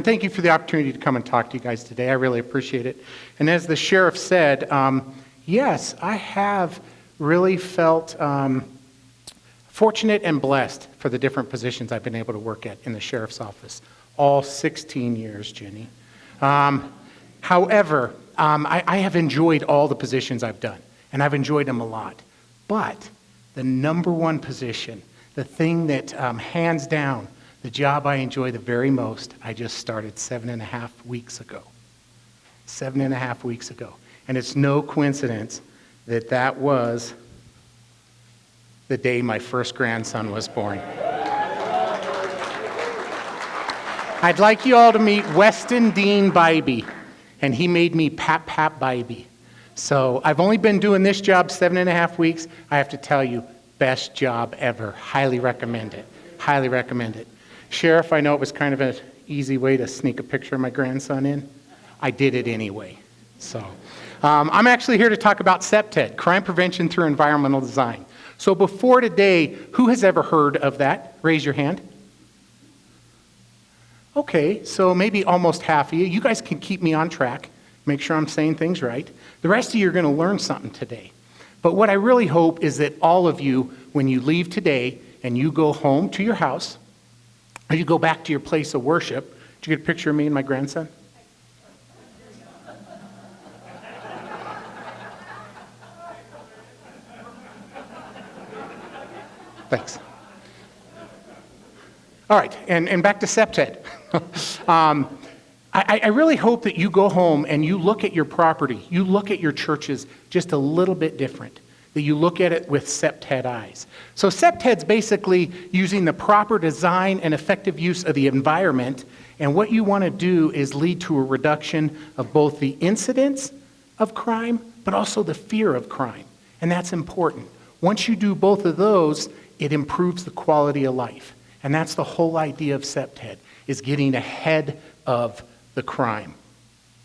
thank you for the opportunity to come and talk to you guys today. I really appreciate it. And as the sheriff said, yes, I have really felt fortunate and blessed for the different positions I've been able to work at in the sheriff's office. All 16 years, Jenny. However, I have enjoyed all the positions I've done, and I've enjoyed them a lot. But the number one position, the thing that hands down, the job I enjoy the very most, I just started 7.5 weeks ago. 7.5 weeks ago. And it's no coincidence that that was the day my first grandson was born. I'd like you all to meet Weston Dean Bybee, and he made me Pap Bybee. So I've only been doing this job 7.5 weeks. I have to tell you, best job ever. Highly recommend it. Highly recommend it. Sheriff, I know it was kind of an easy way to sneak a picture of my grandson in. I did it anyway. So I'm actually here to talk about CPTED, Crime Prevention Through Environmental Design. So before today, who has ever heard of that? Raise your hand. Okay, so maybe almost half of you. You guys can keep me on track, make sure I'm saying things right. The rest of you are going to learn something today. But what I really hope is that all of you, when you leave today and you go home to your house, or you go back to your place of worship, did you get a picture of me and my grandson? Thanks. All right, and back to CPTED. I really hope that you go home and you look at your property, you look at your churches just a little bit different, that you look at it with CPTED eyes. So CPTED's basically using the proper design and effective use of the environment, and what you want to do is lead to a reduction of both the incidence of crime, but also the fear of crime, and that's important. Once you do both of those, it improves the quality of life. And that's the whole idea of CPTED, is getting ahead of the crime.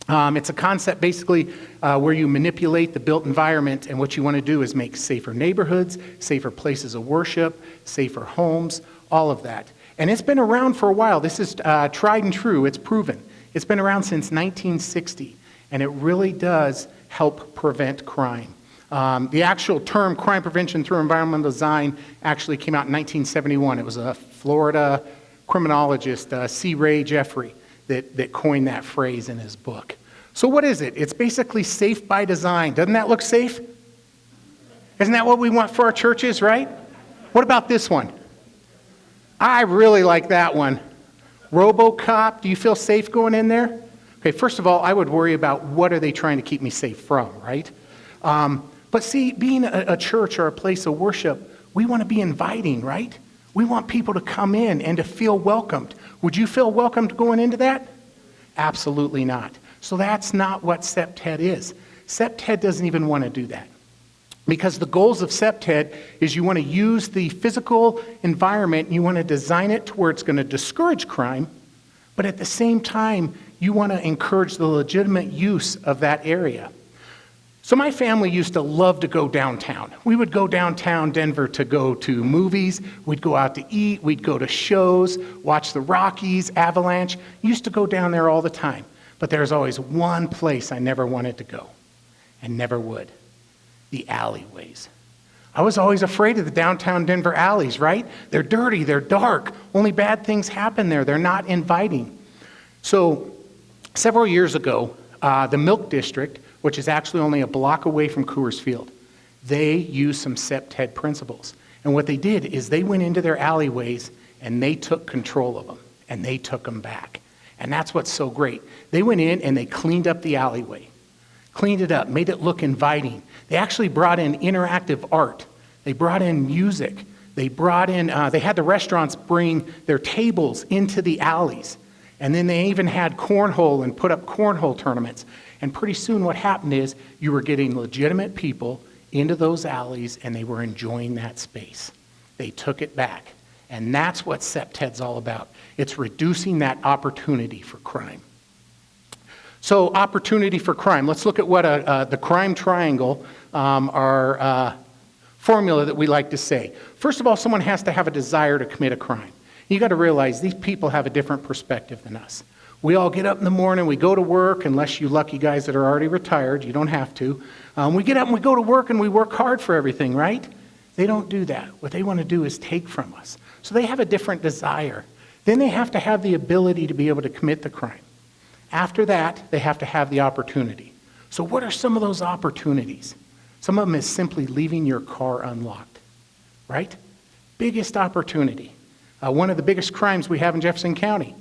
It's a concept basically where you manipulate the built environment, and what you want to do is make safer neighborhoods, safer places of worship, safer homes, all of that. And it's been around for a while. This is tried and true. It's proven. It's been around since 1960, and it really does help prevent crime. The actual term crime prevention through environmental design actually came out in 1971. It was a Florida criminologist, C. Ray Jeffrey, that coined that phrase in his book. So what is it? It's basically safe by design. Doesn't that look safe? Isn't that what we want for our churches, right? What about this one? I really like that one. RoboCop, do you feel safe going in there? Okay, first of all, I would worry about what are they trying to keep me safe from, right? But see, being a church or a place of worship, we want to be inviting, right? We want people to come in and to feel welcomed. Would you feel welcomed going into that? Absolutely not. So that's not what CPTED is. CPTED doesn't even want to do that. Because the goals of CPTED is you want to use the physical environment, you want to design it to where it's going to discourage crime, but at the same time, you want to encourage the legitimate use of that area. So my family used to love to go downtown. We would go downtown Denver to go to movies. We'd go out to eat. We'd go to shows, watch the Rockies, Avalanche. Used to go down there all the time. But there's always one place I never wanted to go and never would: the alleyways. I was always afraid of the downtown Denver alleys, right? They're dirty. They're dark. Only bad things happen there. They're not inviting. So several years ago, the Milk District, which is actually only a block away from Coors Field, they used some CPTED principles. And what they did is they went into their alleyways and they took control of them, and they took them back. And that's what's so great. They went in and they cleaned up the alleyway, cleaned it up, made it look inviting. They actually brought in interactive art. They brought in music. They brought in, they had the restaurants bring their tables into the alleys. And then they even had cornhole and put up cornhole tournaments. And pretty soon what happened is you were getting legitimate people into those alleys, and they were enjoying that space. They took it back. And that's what CPTED's all about. It's reducing that opportunity for crime. So opportunity for crime. Let's look at what the crime triangle, our formula that we like to say. First of all, someone has to have a desire to commit a crime. You got to realize these people have a different perspective than us. We all get up in the morning, we go to work, unless you lucky guys that are already retired, you don't have to. We get up and we go to work and we work hard for everything, right? They don't do that. What they want to do is take from us. So they have a different desire. Then they have to have the ability to be able to commit the crime. After that, they have to have the opportunity. So what are some of those opportunities? Some of them is simply leaving your car unlocked, right? Biggest opportunity. One of the biggest crimes we have in Jefferson County,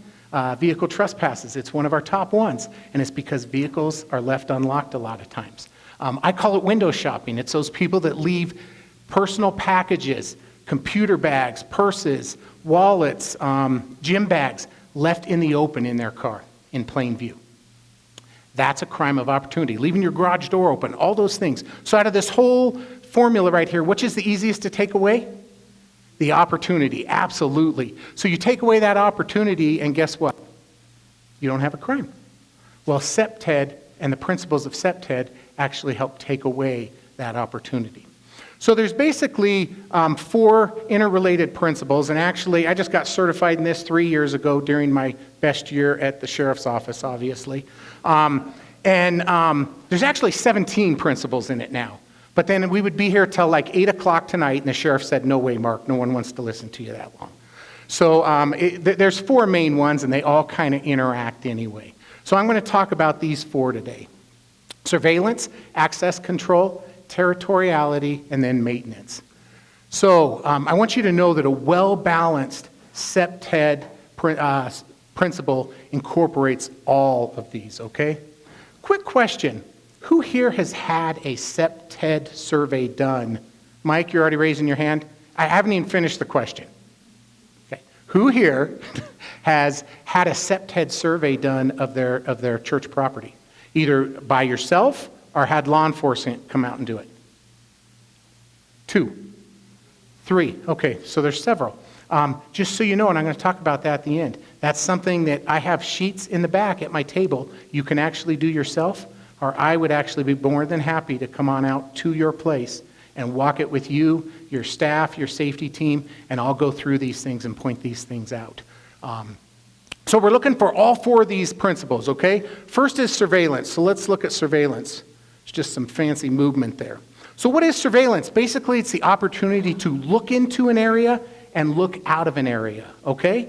vehicle trespasses. It's one of our top ones, and it's because vehicles are left unlocked a lot of times. I call it window shopping. It's those people that leave personal packages, computer bags, purses, wallets, gym bags left in the open in their car in plain view. That's a crime of opportunity. Leaving your garage door open, all those things. So out of this whole formula right here, which is the easiest to take away? The opportunity, absolutely. So you take away that opportunity, and guess what? You don't have a crime. Well, SEPTED and the principles of SEPTED actually help take away that opportunity. So there's basically 4 interrelated principles, and actually I just got certified in this 3 years ago during my best year at the sheriff's office, obviously. There's actually 17 principles in it now. But then we would be here till like 8 o'clock tonight, and the sheriff said, no way, Mark, no one wants to listen to you that long. So there's 4 main ones, and they all kind of interact anyway. So I'm going to talk about these 4 today. Surveillance, access control, territoriality, and then maintenance. So I want you to know that a well-balanced SEPTED principle incorporates all of these, okay? Quick question. Who here has had a SEPTED survey done? Mike, you're already raising your hand? I haven't even finished the question. Okay. Who here has had a SEPTED survey done of their church property? Either by yourself or had law enforcement come out and do it? 2. 3. Okay, so there's several. Just so you know, and I'm going to talk about that at the end, that's something that I have sheets in the back at my table you can actually do yourself, or I would actually be more than happy to come on out to your place and walk it with you, your staff, your safety team, and I'll go through these things and point these things out. So we're looking for all 4 of these principles, okay? First is surveillance. So let's look at surveillance. It's just some fancy movement there. So what is surveillance? Basically, it's the opportunity to look into an area and look out of an area, okay?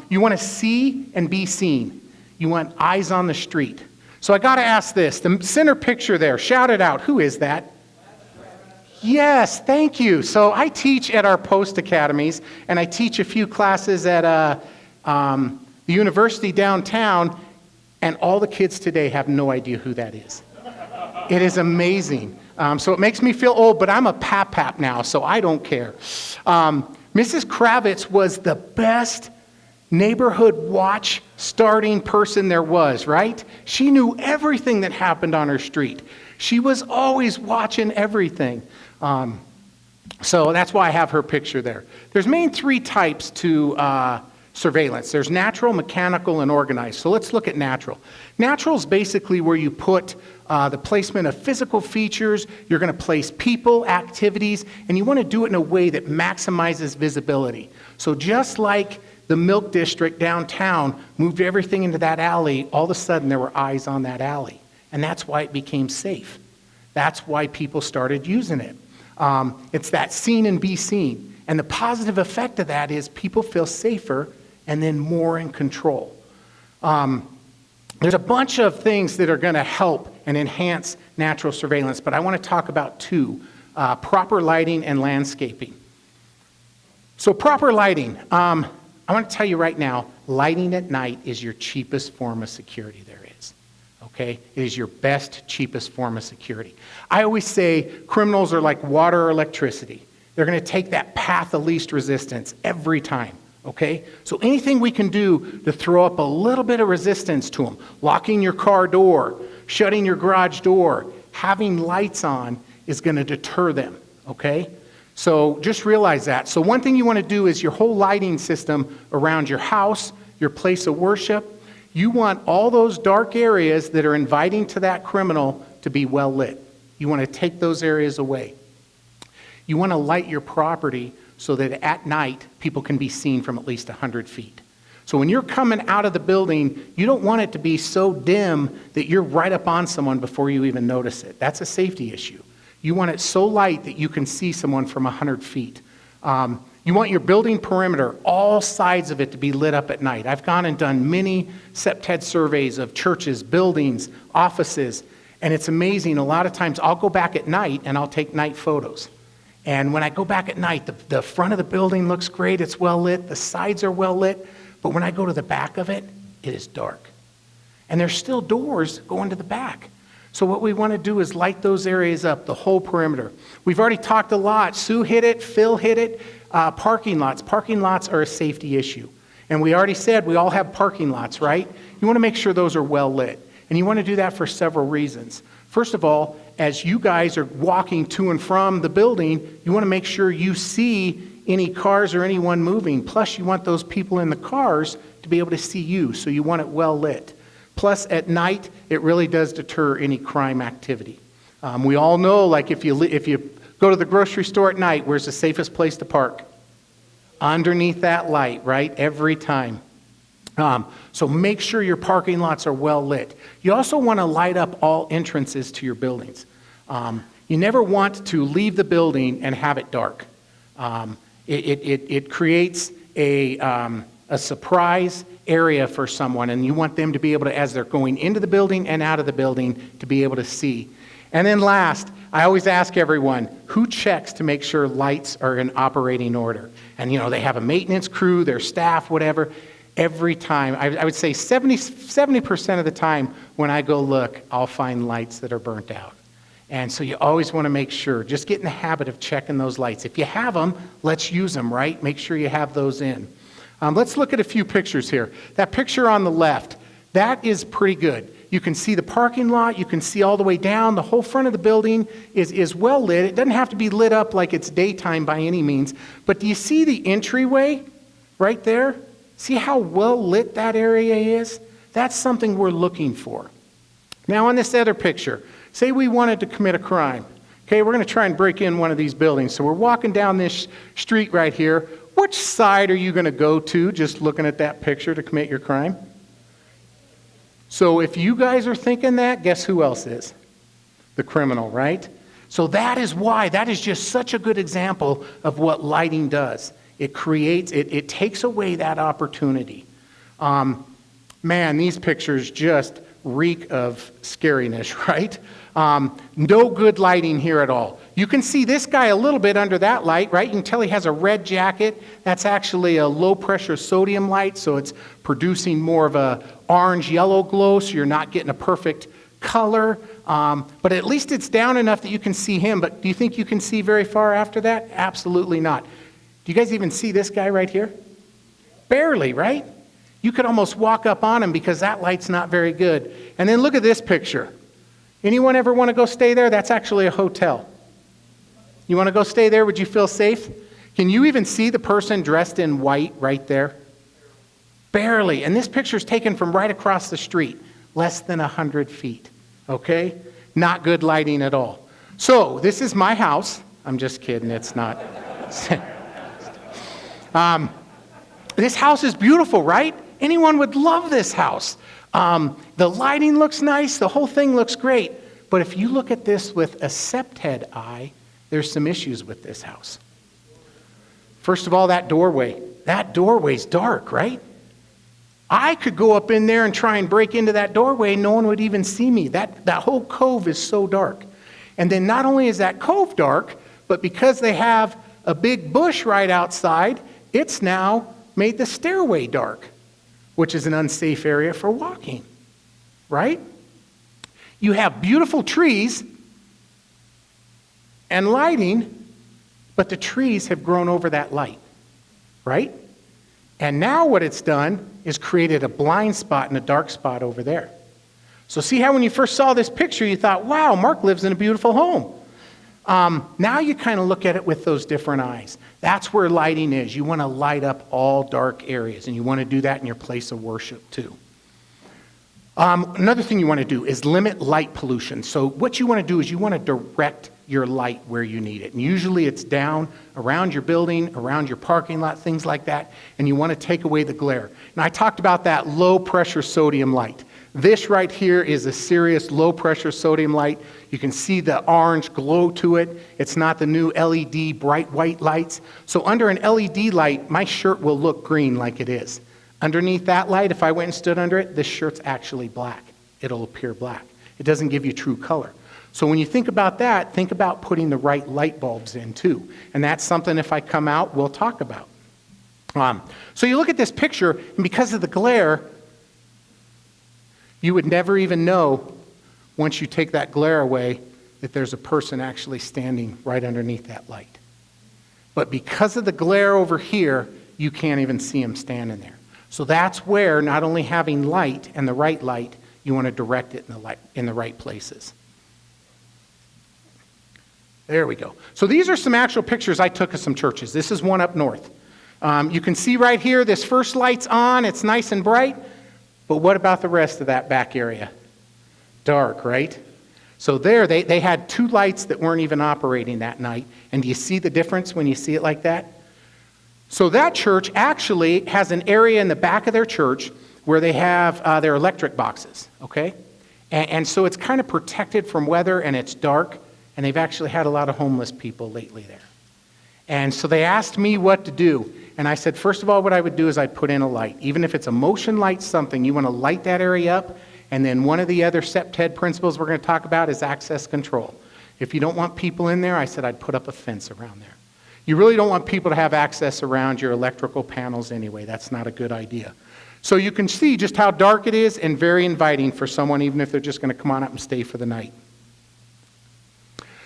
You want to see and be seen. You want eyes on the street. So I got to ask this. The center picture there, shout it out. Who is that? Yes, thank you. So I teach at our post academies, and I teach a few classes at the university downtown, and all the kids today have no idea who that is. It is amazing. So it makes me feel old, but I'm a pap now, so I don't care. Mrs. Kravitz was the best neighborhood watch starting person there was, right? She knew everything that happened on her street. She was always watching everything. So that's why I have her picture there. There's main 3 types to surveillance. There's natural, mechanical, and organized. So let's look at natural. Natural is basically where you put the placement of physical features. You're going to place people, activities, and you want to do it in a way that maximizes visibility. So just like the Milk District downtown moved everything into that alley, all of a sudden there were eyes on that alley. And that's why it became safe. That's why people started using it. It's that seen and be seen. And the positive effect of that is people feel safer and then more in control. There's a bunch of things that are going to help and enhance natural surveillance, but I want to talk about 2, proper lighting and landscaping. So proper lighting, I want to tell you right now, lighting at night is your cheapest form of security there is. Okay? It is your best, cheapest form of security. I always say criminals are like water or electricity. They're going to take that path of least resistance every time. Okay? So anything we can do to throw up a little bit of resistance to them, locking your car door, shutting your garage door, having lights on is going to deter them. Okay? So just realize that. So one thing you want to do is your whole lighting system around your house, your place of worship, you want all those dark areas that are inviting to that criminal to be well lit. You want to take those areas away. You want to light your property so that at night people can be seen from at least 100 feet. So when you're coming out of the building, you don't want it to be so dim that you're right up on someone before you even notice it. That's a safety issue. You want it so light that you can see someone from 100 feet. You want your building perimeter, all sides of it, to be lit up at night. I've gone and done many SEPTED surveys of churches, buildings, offices, and it's amazing. A lot of times I'll go back at night and I'll take night photos. And when I go back at night, the front of the building looks great. It's well lit. The sides are well lit. But when I go to the back of it, it is dark. And there's still doors going to the back. So what we want to do is light those areas up, the whole perimeter. We've already talked a lot. Sue hit it. Phil hit it. Parking lots. Parking lots are a safety issue. And we already said we all have parking lots, right? You want to make sure those are well lit. And you want to do that for several reasons. First of all, as you guys are walking to and from the building, you want to make sure you see any cars or anyone moving. Plus, you want those people in the cars to be able to see you, so you want it well lit. Plus, at night, it really does deter any crime activity. We all know, like if you go to the grocery store at night, where's the safest place to park? Underneath that light, right? Every time. So make sure your parking lots are well lit. You also want to light up all entrances to your buildings. You never want to leave the building and have it dark. It creates a surprise area for someone, and you want them to be able to, as they're going into the building and out of the building, to be able to see. And then last, I always ask everyone, who checks to make sure lights are in operating order? And they have a maintenance crew, their staff, whatever. Every time, I would say 70% of the time when I go look, I'll find lights that are burnt out. And so you always want to make sure, just get in the habit of checking those lights. If you have them, let's use them, right? Make sure you have those in. Let's look at a few pictures here. That picture on the left, that is pretty good. You can see the parking lot. You can see all the way down. The whole front of the building is well lit. It doesn't have to be lit up like it's daytime by any means. But do you see the entryway right there? See how well lit that area is? That's something we're looking for. Now on this other picture, say we wanted to commit a crime. Okay, we're going to try and break in one of these buildings. So we're walking down this street right here. Which side are you going to go to, just looking at that picture, to commit your crime? So if you guys are thinking that, guess who else is? The criminal, right? So that is why, that is just such a good example of what lighting does. It creates, it takes away that opportunity. Man, these pictures just reek of scariness, right? No good lighting here at all. You can see this guy a little bit under that light, right? You can tell he has a red jacket. That's actually a low-pressure sodium light, so it's producing more of a orange-yellow glow, so you're not getting a perfect color. But at least it's down enough that you can see him. But do you think you can see very far after that? Absolutely not. Do you guys even see this guy right here? Barely, right? You could almost walk up on him because that light's not very good. And then look at this picture. Anyone ever want to go stay there? That's actually a hotel. You want to go stay there? Would you feel safe? Can you even see the person dressed in white right there? Barely. And this picture is taken from right across the street, less than 100 feet. Okay? Not good lighting at all. So this is my house. I'm just kidding. It's not. This house is beautiful, right? Anyone would love this house. The lighting looks nice. The whole thing looks great. But if you look at this with a SEPTED eye, there's some issues with this house. First of all, that doorway. That doorway's dark, right? I could go up in there and try and break into that doorway. No one would even see me. That whole cove is so dark. And then not only is that cove dark, but because they have a big bush right outside, it's now made the stairway dark, which is an unsafe area for walking, right? You have beautiful trees and lighting, but the trees have grown over that light, right? And now what it's done is created a blind spot and a dark spot over there. So see how when you first saw this picture, you thought, wow, Mark lives in a beautiful home. Now you kind of look at it with those different eyes. That's where lighting is. You want to light up all dark areas, and you want to do that in your place of worship too. Another thing you want to do is limit light pollution. So what you want to do is you want to direct your light where you need it. And usually it's down around your building, around your parking lot, things like that, and you want to take away the glare. And I talked about that low pressure sodium light. This right here is a serious low pressure sodium light. You can see the orange glow to it. It's not the new LED bright white lights. So under an LED light, my shirt will look green like it is. Underneath that light, if I went and stood under it, this shirt's actually black. It'll appear black. It doesn't give you true color. So when you think about that, think about putting the right light bulbs in too. And that's something, if I come out, we'll talk about. So you look at this picture, and because of the glare, you would never even know, once you take that glare away, that there's a person actually standing right underneath that light. But because of the glare over here, you can't even see him standing there. So that's where not only having light and the right light, you want to direct it in the right places. There we go. So these are some actual pictures I took of some churches. This is one up north. You can see right here, this first light's on. It's nice and bright. But what about the rest of that back area? Dark, right? So there, they had 2 lights that weren't even operating that night. And do you see the difference when you see it like that? So that church actually has an area in the back of their church where they have their electric boxes, okay? And so it's kind of protected from weather, and it's dark. And they've actually had a lot of homeless people lately there. And so they asked me what to do. And I said, first of all, what I would do is I'd put in a light. Even if it's a motion light something, you want to light that area up. And then one of the other SEPTED principles we're going to talk about is access control. If you don't want people in there, I said I'd put up a fence around there. You really don't want people to have access around your electrical panels anyway. That's not a good idea. So you can see just how dark it is and very inviting for someone, even if they're just going to come on up and stay for the night.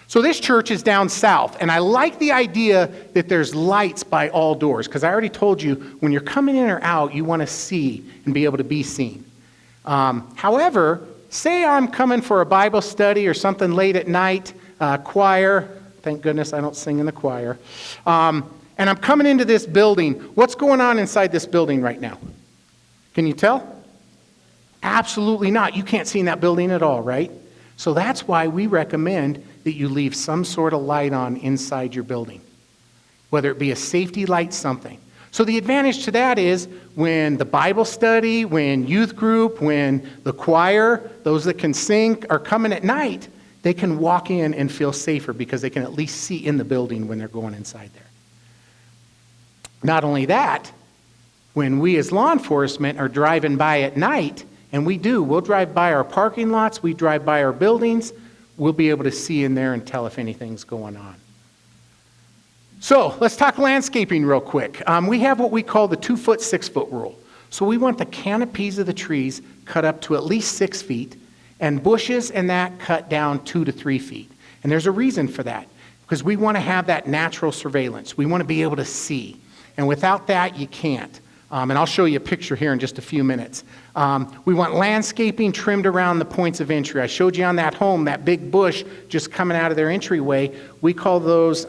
So this church is down south, and I like the idea that there's lights by all doors, because I already told you, when you're coming in or out, you want to see and be able to be seen. However, say I'm coming for a Bible study or something late at night, choir, thank goodness I don't sing in the choir, and I'm coming into this building. What's going on inside this building right now? Can you tell? Absolutely not. You can't see in that building at all, right? So that's why we recommend that you leave some sort of light on inside your building, whether it be a safety light, something. So the advantage to that is when the Bible study, when youth group, when the choir, those that can sing are coming at night, they can walk in and feel safer because they can at least see in the building when they're going inside there. Not only that, when we as law enforcement are driving by at night, and we'll drive by our parking lots, we drive by our buildings, we'll be able to see in there and tell if anything's going on. So let's talk landscaping real quick. We have what we call the 2-foot, 6-foot rule. So we want the canopies of the trees cut up to at least 6 feet, and bushes and that cut down 2 to 3 feet. And there's a reason for that, because we want to have that natural surveillance. We want to be able to see. And without that, you can't. And I'll show you a picture here in just a few minutes. We want landscaping trimmed around the points of entry. I showed you on that home, that big bush just coming out of their entryway. We call those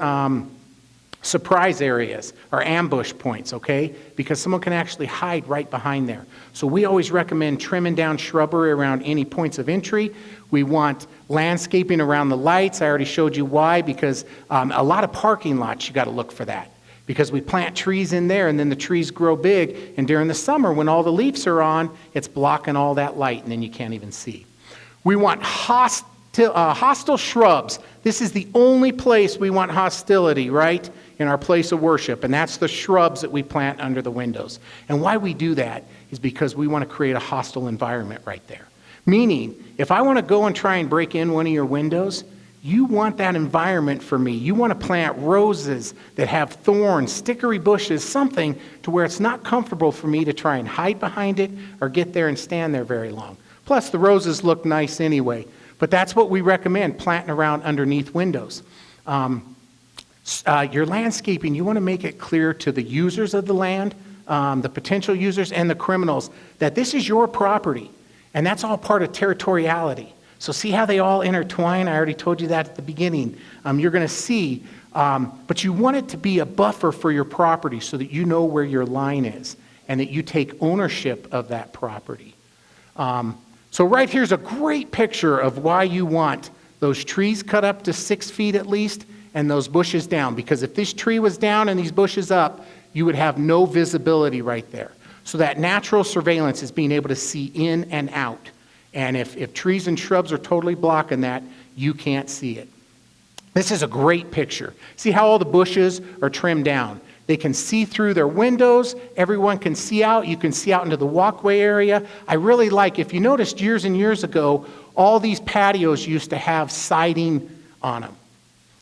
surprise areas or ambush points, okay? Because someone can actually hide right behind there. So we always recommend trimming down shrubbery around any points of entry. We want landscaping around the lights. I already showed you why, because a lot of parking lots, you got to look for that. Because we plant trees in there, and then the trees grow big, and during the summer, when all the leaves are on, it's blocking all that light, and then you can't even see. We want hostile shrubs. This is the only place we want hostility, right, in our place of worship, and that's the shrubs that we plant under the windows. And why we do that is because we want to create a hostile environment right there. Meaning, if I want to go and try and break in one of your windows, you want that environment for me. You want to plant roses that have thorns, stickery bushes, something to where it's not comfortable for me to try and hide behind it or get there and stand there very long. Plus, the roses look nice anyway. But that's what we recommend, planting around underneath windows. Your landscaping, you want to make it clear to the users of the land, the potential users, and the criminals that this is your property. And that's all part of territoriality. So see how they all intertwine? I already told you that at the beginning. You're going to see, but you want it to be a buffer for your property so that you know where your line is and that you take ownership of that property. So right here's a great picture of why you want those trees cut up to 6 feet at least, and those bushes down. Because if this tree was down and these bushes up, you would have no visibility right there. So that natural surveillance is being able to see in and out. And if trees and shrubs are totally blocking that, you can't see it. This is a great picture. See how all the bushes are trimmed down. They can see through their windows. Everyone can see out. You can see out into the walkway area. I really like, if you noticed years and years ago, all these patios used to have siding on them.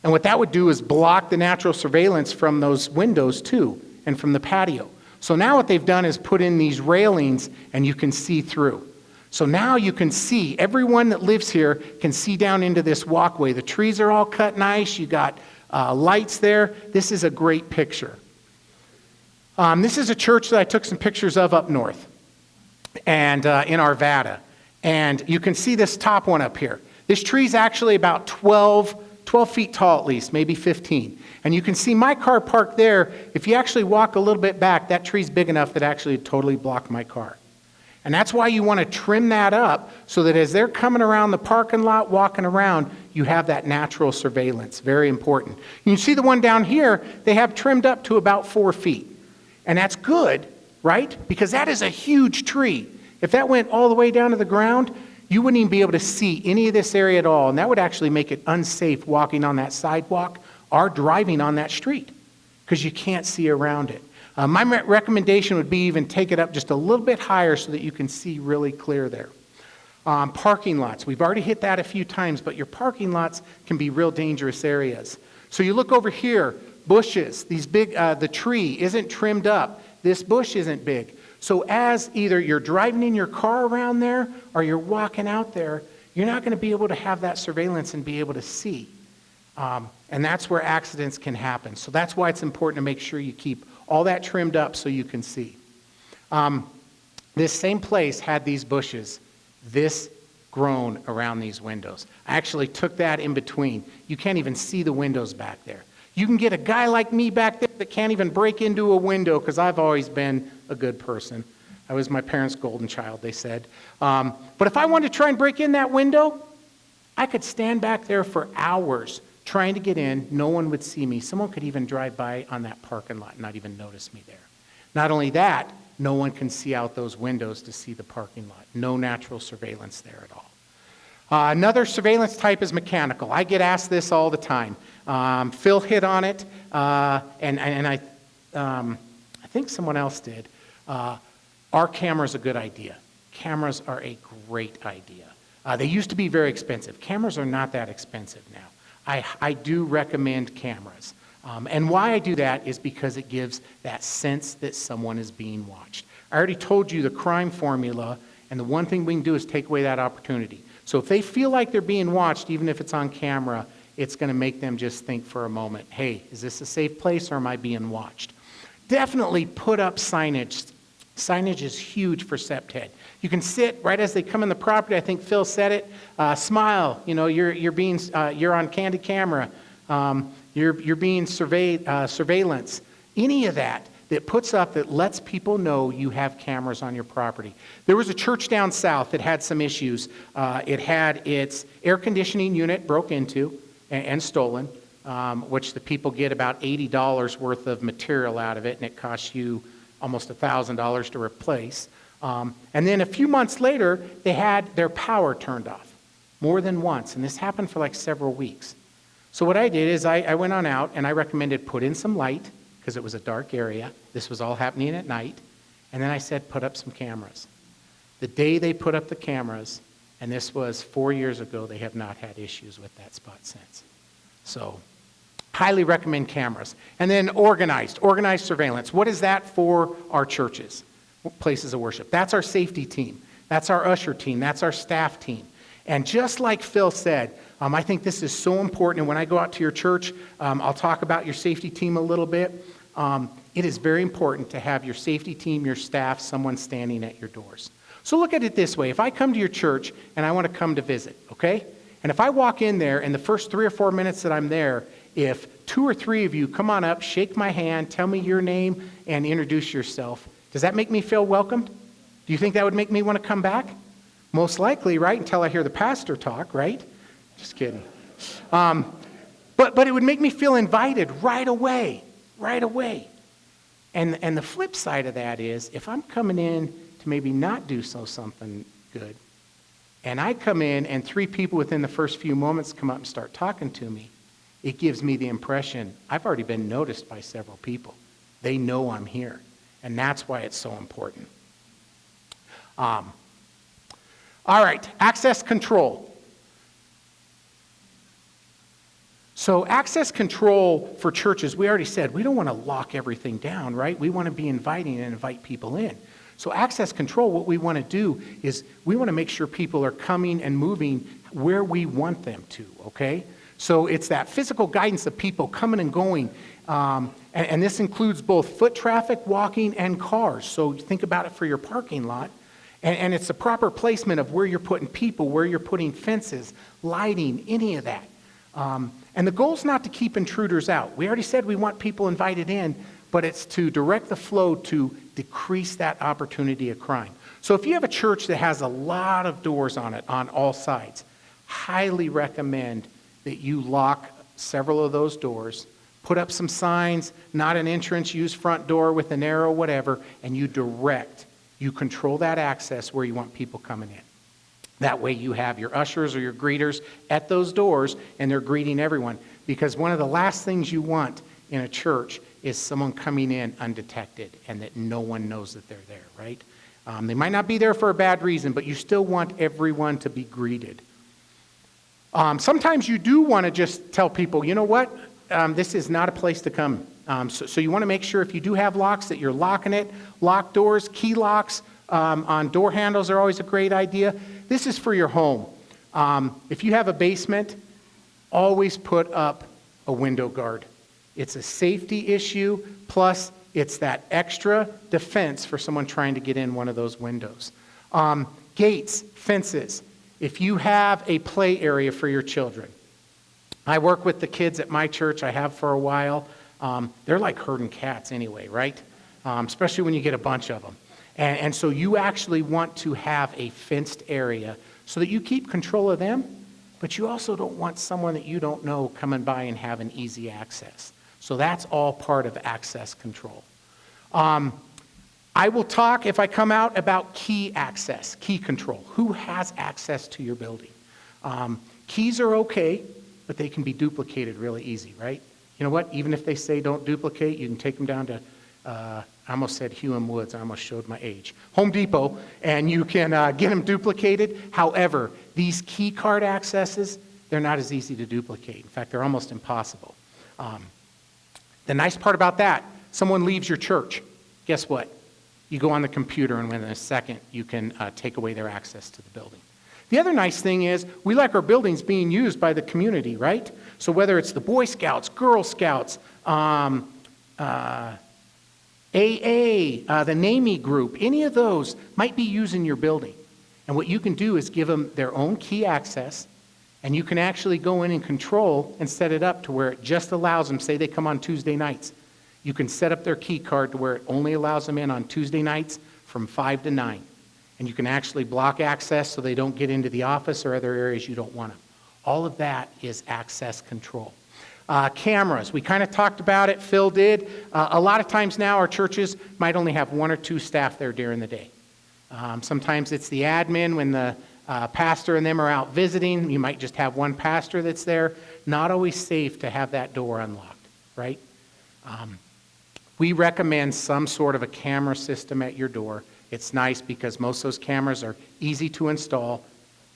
And what that would do is block the natural surveillance from those windows too, and from the patio. So now what they've done is put in these railings and you can see through. So now you can see, everyone that lives here can see down into this walkway. The trees are all cut nice. You got lights there. This is a great picture. This is a church that I took some pictures of up north and in Arvada. And you can see this top one up here. This tree is actually about 12 feet tall at least, maybe 15. And you can see my car parked there. If you actually walk a little bit back, that tree's big enough that actually totally blocked my car. And that's why you want to trim that up so that as they're coming around the parking lot, walking around, you have that natural surveillance. Very important. You can see the one down here, they have trimmed up to about 4 feet. And that's good, right? Because that is a huge tree. If that went all the way down to the ground, you wouldn't even be able to see any of this area at all. And that would actually make it unsafe walking on that sidewalk or driving on that street because you can't see around it. My recommendation would be even take it up just a little bit higher so that you can see really clear there. Parking lots. We've already hit that a few times, but your parking lots can be real dangerous areas. So you look over here, bushes, these big, the tree isn't trimmed up. This bush isn't big. So as either you're driving in your car around there or you're walking out there, you're not going to be able to have that surveillance and be able to see. And that's where accidents can happen. So that's why it's important to make sure you keep all that trimmed up so you can see. This same place had these bushes this grown around these windows. I actually took that in between. You can't even see the windows back there. You can get a guy like me back there that can't even break into a window because I've always been a good person. I was my parents' golden child, they said. But if I wanted to try and break in that window, I could stand back there for hours trying to get in. No one would see me. Someone could even drive by on that parking lot and not even notice me there. Not only that, no one can see out those windows to see the parking lot. No natural surveillance there at all. Another surveillance type is mechanical. I get asked this all the time. Phil hit on it, and I think someone else did. Are cameras a good idea? Cameras are a great idea. They used to be very expensive. Cameras are not that expensive now. I do recommend cameras. And why I do that is because it gives that sense that someone is being watched. I already told you the crime formula, and the one thing we can do is take away that opportunity. So if they feel like they're being watched, even if it's on camera, it's going to make them just think for a moment, hey, is this a safe place or am I being watched? Definitely put up signage. Signage is huge for SEPTED. You can sit right as they come in the property. I think Phil said it. Smile. You know, you're on candid camera. You're being surveillance. Any of that puts up that lets people know you have cameras on your property. There was a church down south that had some issues. It had its air conditioning unit broke into and stolen, which the people get about $80 worth of material out of it, and it costs you almost $1,000 to replace. And then a few months later, they had their power turned off more than once, and this happened for like several weeks. So what I did is I went on out and I recommended put in some light because it was a dark area. This was all happening at night. And then I said put up some cameras. The day they put up the cameras, and this was 4 years ago, they have not had issues with that spot since. So highly recommend cameras. And then organized surveillance. What is that for our churches, places of worship? That's our safety team. That's our usher team. That's our staff team. And just like Phil said, I think this is so important. And when I go out to your church, I'll talk about your safety team a little bit. It is very important to have your safety team, your staff, someone standing at your doors. So look at it this way. If I come to your church and I want to come to visit, okay? And if I walk in there and the first 3 or 4 minutes that I'm there, if 2 or 3 of you come on up, shake my hand, tell me your name, and introduce yourself, does that make me feel welcomed? Do you think that would make me want to come back? Most likely, right? Until I hear the pastor talk, right? Just kidding. But it would make me feel invited right away. And the flip side of that is, if I'm coming in to maybe not do something good, and I come in and 3 people within the first few moments come up and start talking to me, it gives me the impression I've already been noticed by several people. They know I'm here. And that's why it's so important. All right, access control. So access control for churches, we already said, we don't want to lock everything down, right? We want to be inviting and invite people in. So access control, what we want to do is we want to make sure people are coming and moving where we want them to, okay? So it's that physical guidance of people coming and going. And this includes both foot traffic, walking, and cars. So think about it for your parking lot. And it's the proper placement of where you're putting people, where you're putting fences, lighting, any of that. And the goal is not to keep intruders out. We already said we want people invited in, but it's to direct the flow to decrease that opportunity of crime. So if you have a church that has a lot of doors on it on all sides, highly recommend that you lock several of those doors, put up some signs, not an entrance, use front door with an arrow, whatever, and you control that access where you want people coming in. That way you have your ushers or your greeters at those doors and they're greeting everyone. Because one of the last things you want in a church is someone coming in undetected and that no one knows that they're there, right? They might not be there for a bad reason, but you still want everyone to be greeted. Sometimes you do want to just tell people, you know what? This is not a place to come. So you want to make sure if you do have locks that you're locking it. Lock doors, key locks on door handles are always a great idea. This is for your home. If you have a basement, always put up a window guard. It's a safety issue, plus it's that extra defense for someone trying to get in one of those windows. Gates, fences. If you have a play area for your children, I work with the kids at my church. I have for a while. They're like herding cats anyway, right? Especially when you get a bunch of them. And so you actually want to have a fenced area so that you keep control of them, but you also don't want someone that you don't know coming by and having easy access. So that's all part of access control. I will talk, if I come out, about key access, key control. Who has access to your building? Keys are okay, but they can be duplicated really easy, right? You know what? Even if they say don't duplicate, you can take them down to, I almost said Hume Woods. I almost showed my age. Home Depot, and you can get them duplicated. However, these key card accesses, they're not as easy to duplicate. In fact, they're almost impossible. The nice part about that, someone leaves your church. Guess what? You go on the computer, and within a second, you can take away their access to the building. The other nice thing is we like our buildings being used by the community, right? So whether it's the Boy Scouts, Girl Scouts, AA, the NAMI group, any of those might be using your building. And what you can do is give them their own key access, and you can actually go in and control and set it up to where it just allows them, say they come on Tuesday nights. You can set up their key card to where it only allows them in on Tuesday nights from 5 to 9. And you can actually block access so they don't get into the office or other areas you don't want them. All of that is access control. Cameras, we kind of talked about it. Phil did. A lot of times now our churches might only have 1 or 2 staff there during the day. Sometimes it's the admin when the pastor and them are out visiting. You might just have one pastor that's there. Not always safe to have that door unlocked, right? We recommend some sort of a camera system at your door. It's nice because most of those cameras are easy to install.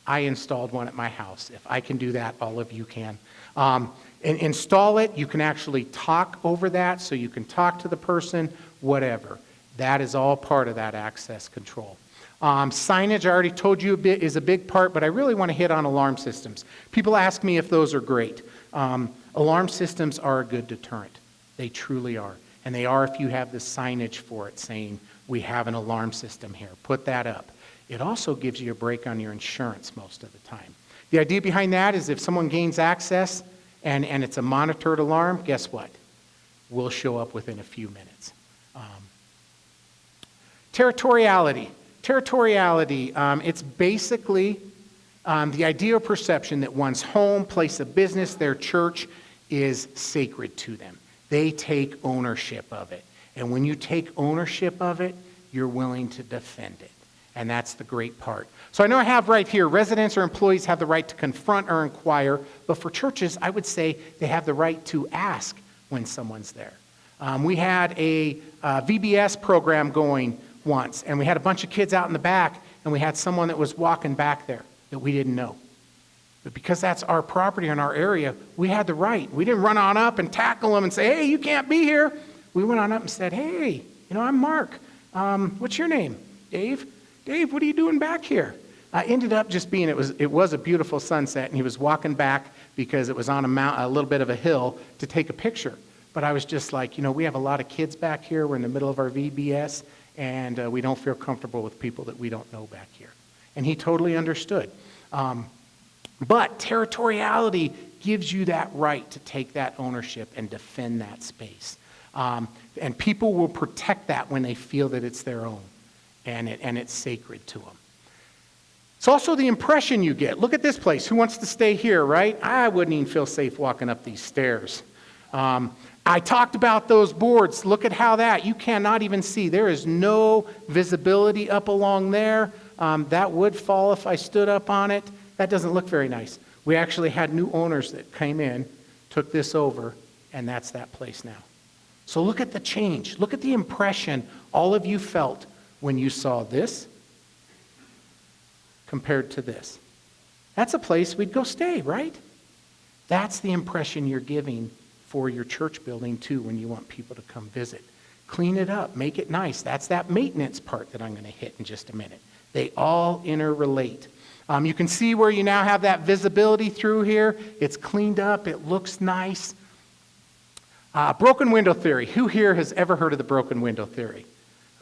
I installed one at my house. If I can do that, all of you can. And install it. You can actually talk over that, so you can talk to the person, whatever. That is all part of that access control. Signage, I already told you is a big part, but I really want to hit on alarm systems. People ask me if those are great. Alarm systems are a good deterrent. They truly are. And they are if you have the signage for it saying, we have an alarm system here. Put that up. It also gives you a break on your insurance most of the time. The idea behind that is if someone gains access and it's a monitored alarm, guess what? We'll show up within a few minutes. Territoriality. Territoriality, it's basically The idea or perception that one's home, place of business, their church is sacred to them. They take ownership of it. And when you take ownership of it, you're willing to defend it. And that's the great part. So I know I have right here, residents or employees have the right to confront or inquire, but for churches, I would say they have the right to ask when someone's there. We had a VBS program going once, and we had a bunch of kids out in the back, and we had someone that was walking back there that we didn't know. But because that's our property in our area, we had the right. We didn't run on up and tackle them and say, hey, you can't be here. We went on up and said, hey, I'm Mark. What's your name? Dave? Dave, what are you doing back here? Ended up just being, it was a beautiful sunset, and he was walking back because it was on a little bit of a hill to take a picture. But I was just like, we have a lot of kids back here. We're in the middle of our VBS, and we don't feel comfortable with people that we don't know back here. And he totally understood. But territoriality gives you that right to take that ownership and defend that space. And people will protect that when they feel that it's their own and it's sacred to them. It's also the impression you get. Look at this place. Who wants to stay here, right? I wouldn't even feel safe walking up these stairs. I talked about those boards. Look at how you cannot even see. There is no visibility up along there. That would fall if I stood up on it. That doesn't look very nice. We actually had new owners that came in, took this over, and that's that place now. So look at the change. Look at the impression all of you felt when you saw this compared to this. That's a place we'd go stay, right? That's the impression you're giving for your church building too when you want people to come visit. Clean it up, make it nice. That's that maintenance part that I'm going to hit in just a minute. They all interrelate. You can see where you now have that visibility through here. It's cleaned up. It looks nice. Broken window theory. Who here has ever heard of the broken window theory?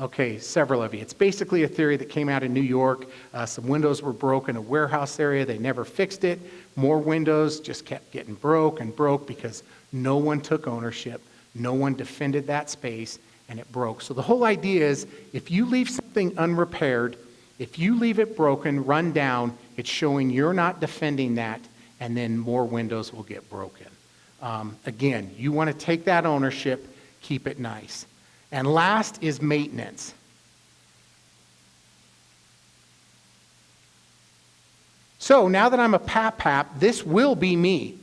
Okay, several of you. It's basically a theory that came out of New York. Some windows were broken in a warehouse area. They never fixed it. More windows just kept getting broke and broke because no one took ownership. No one defended that space, and it broke. So the whole idea is if you leave something unrepaired, if you leave it broken, run down, it's showing you're not defending that, and then more windows will get broken. Again, you want to take that ownership, keep it nice. And last is maintenance. So now that I'm a pap, this will be me.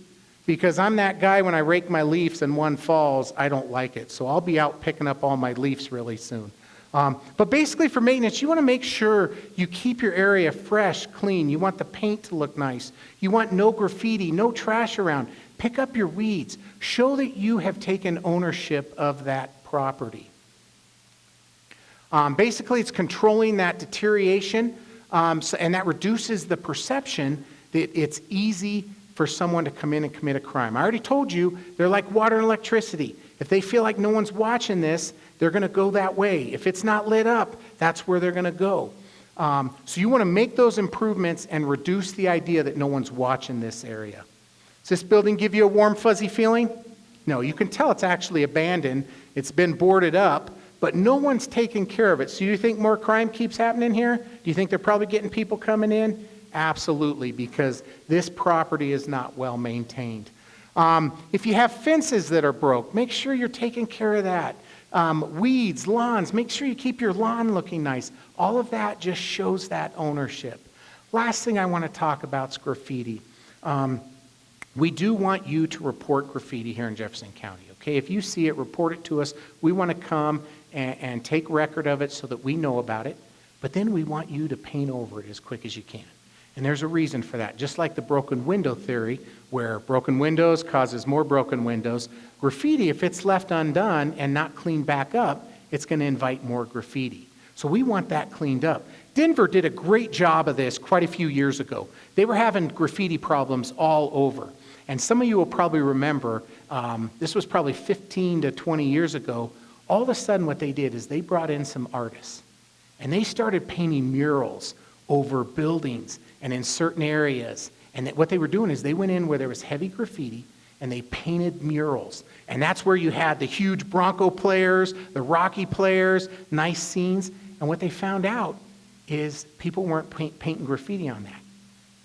Because I'm that guy when I rake my leaves and one falls, I don't like it. So I'll be out picking up all my leaves really soon. But basically for maintenance, you want to make sure you keep your area fresh, clean. You want the paint to look nice. You want no graffiti, no trash around. Pick up your weeds. Show that you have taken ownership of that property. Basically, it's controlling that deterioration, and that reduces the perception that it's easy for someone to come in and commit a crime. I already told you, they're like water and electricity. If they feel like no one's watching this, they're going to go that way. If it's not lit up, that's where they're going to go. So you want to make those improvements and reduce the idea that no one's watching this area. Does this building give you a warm, fuzzy feeling? No, you can tell it's actually abandoned. It's been boarded up, but no one's taking care of it. So you think more crime keeps happening here? Do you think they're probably getting people coming in? Absolutely, because this property is not well maintained. If you have fences that are broke, make sure you're taking care of that. Weeds, lawns, make sure you keep your lawn looking nice. All of that just shows that ownership. Last thing I want to talk about is graffiti. We do want you to report graffiti here in Jefferson County, okay? If you see it, report it to us. We want to come and take record of it so that we know about it. But then we want you to paint over it as quick as you can. And there's a reason for that. Just like the broken window theory, where broken windows causes more broken windows, graffiti, if it's left undone and not cleaned back up, it's going to invite more graffiti. So we want that cleaned up. Denver did a great job of this quite a few years ago. They were having graffiti problems all over. And some of you will probably remember, this was probably 15 to 20 years ago. All of a sudden what they did is they brought in some artists. And they started painting murals over buildings and in certain areas. And what they were doing is they went in where there was heavy graffiti and they painted murals. And that's where you had the huge Bronco players, the Rocky players, nice scenes. And what they found out is people weren't painting graffiti on that.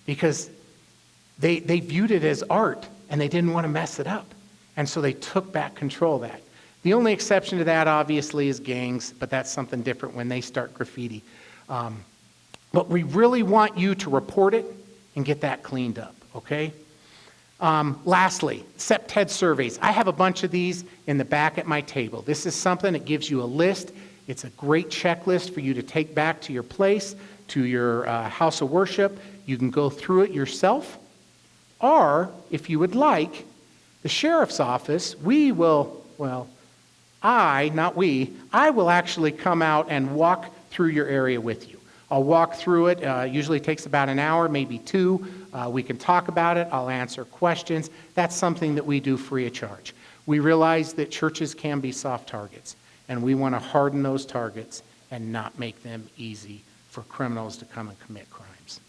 because they viewed it as art and they didn't want to mess it up. And so they took back control of that. The only exception to that, obviously, is gangs, but that's something different when they start graffiti. But we really want you to report it and get that cleaned up, okay? Lastly, SEPTED surveys. I have a bunch of these in the back at my table. This is something that gives you a list. It's a great checklist for you to take back to your place, to your house of worship. You can go through it yourself. Or, if you would like, the sheriff's office, I will actually come out and walk through your area with you. I'll walk through it. Usually takes about an hour, maybe 2. We can talk about it. I'll answer questions. That's something that we do free of charge. We realize that churches can be soft targets, and we want to harden those targets and not make them easy for criminals to come and commit crimes.